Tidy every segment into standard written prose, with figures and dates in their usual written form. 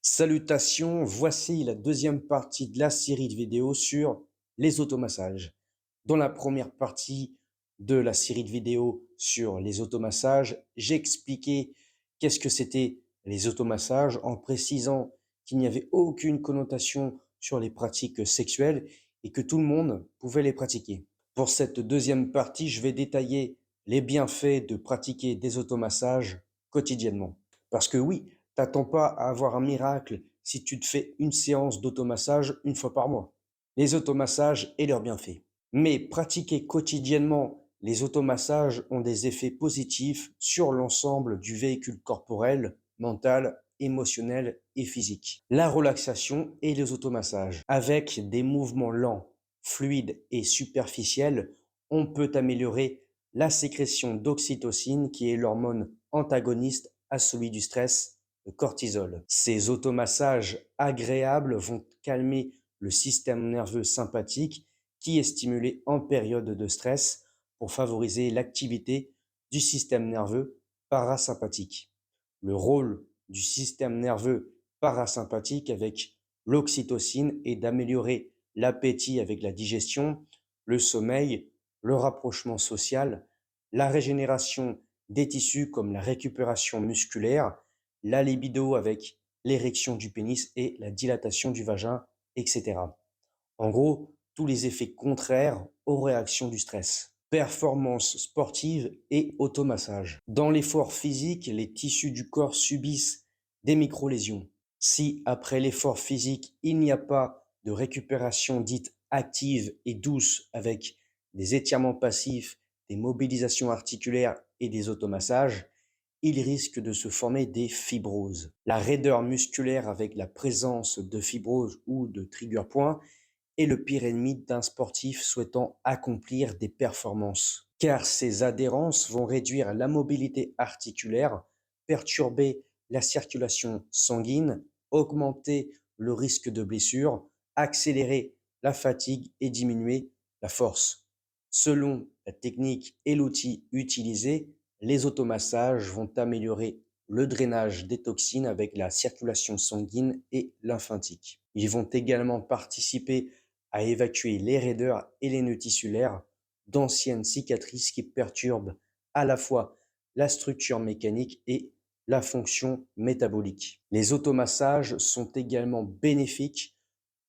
Salutations, voici la deuxième partie de la série de vidéos sur les automassages. Dans la première partie de la série de vidéos sur les automassages, j'ai expliqué qu'est-ce que c'était les automassages en précisant qu'il n'y avait aucune connotation sur les pratiques sexuelles et que tout le monde pouvait les pratiquer. Pour cette deuxième partie, je vais détailler les bienfaits de pratiquer des automassages quotidiennement. Parce que oui, t'attends pas à avoir un miracle si tu te fais une séance d'automassage une fois par mois. Les automassages et leurs bienfaits. Mais pratiquer quotidiennement les automassages ont des effets positifs sur l'ensemble du véhicule corporel, mental, émotionnel et physique. La relaxation et les automassages. Avec des mouvements lents, fluides et superficiels, on peut améliorer la sécrétion d'oxytocine qui est l'hormone antagoniste à celui du stress, le cortisol. Ces automassages agréables vont calmer le système nerveux sympathique qui est stimulé en période de stress pour favoriser l'activité du système nerveux parasympathique. Le rôle du système nerveux parasympathique avec l'oxytocine est d'améliorer l'appétit avec la digestion, le sommeil, le rapprochement social, la régénération des tissus comme la récupération musculaire, la libido avec l'érection du pénis et la dilatation du vagin, etc. En gros, tous les effets contraires aux réactions du stress. Performance sportive et automassage. Dans l'effort physique, les tissus du corps subissent des micro-lésions. Si après l'effort physique, il n'y a pas de récupération dite active et douce avec des étirements passifs, des mobilisations articulaires et des automassages, il risque de se former des fibroses. La raideur musculaire avec la présence de fibroses ou de trigger points est le pire ennemi d'un sportif souhaitant accomplir des performances. Car ces adhérences vont réduire la mobilité articulaire, perturber la circulation sanguine, augmenter le risque de blessure, accélérer la fatigue et diminuer la force. Selon la technique et l'outil utilisé, les automassages vont améliorer le drainage des toxines avec la circulation sanguine et lymphatique. Ils vont également participer à évacuer les raideurs et les nœuds tissulaires d'anciennes cicatrices qui perturbent à la fois la structure mécanique et la fonction métabolique. Les automassages sont également bénéfiques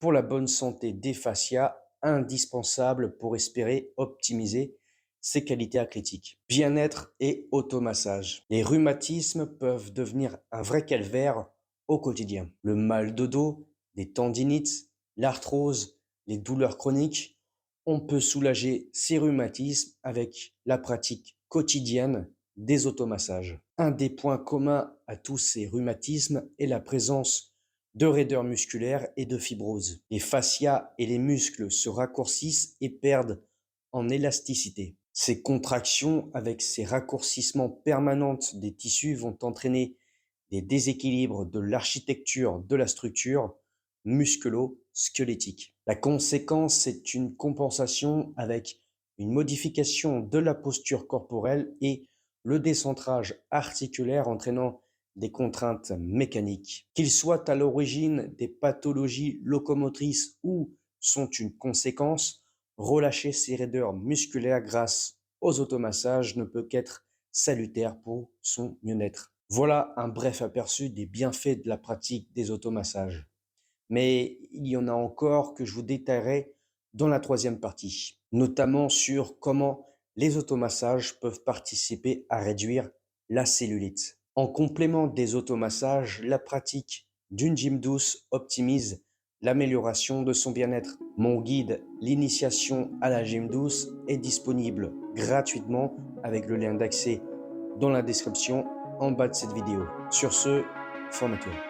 pour la bonne santé des fascias, indispensables pour espérer optimiser ses qualités athlétiques. Bien-être et automassage. Les rhumatismes peuvent devenir un vrai calvaire au quotidien. Le mal de dos, les tendinites, l'arthrose, les douleurs chroniques, on peut soulager ces rhumatismes avec la pratique quotidienne des automassages. Un des points communs à tous ces rhumatismes est la présence de raideurs musculaires et de fibrose. Les fascias et les muscles se raccourcissent et perdent en élasticité. Ces contractions avec ces raccourcissements permanents des tissus vont entraîner des déséquilibres de l'architecture de la structure musculo-squelettique. La conséquence, c'est une compensation avec une modification de la posture corporelle et le décentrage articulaire entraînant des contraintes mécaniques. Qu'ils soient à l'origine des pathologies locomotrices ou sont une conséquence, relâcher ces raideurs musculaires grâce aux automassages ne peut qu'être salutaire pour son mieux-être. Voilà un bref aperçu des bienfaits de la pratique des automassages. Mais il y en a encore que je vous détaillerai dans la troisième partie, notamment sur comment les automassages peuvent participer à réduire la cellulite. En complément des automassages, la pratique d'une gym douce optimise l'amélioration de son bien-être. Mon guide, l'initiation à la gym douce, est disponible gratuitement avec le lien d'accès dans la description en bas de cette vidéo. Sur ce, forme-toi.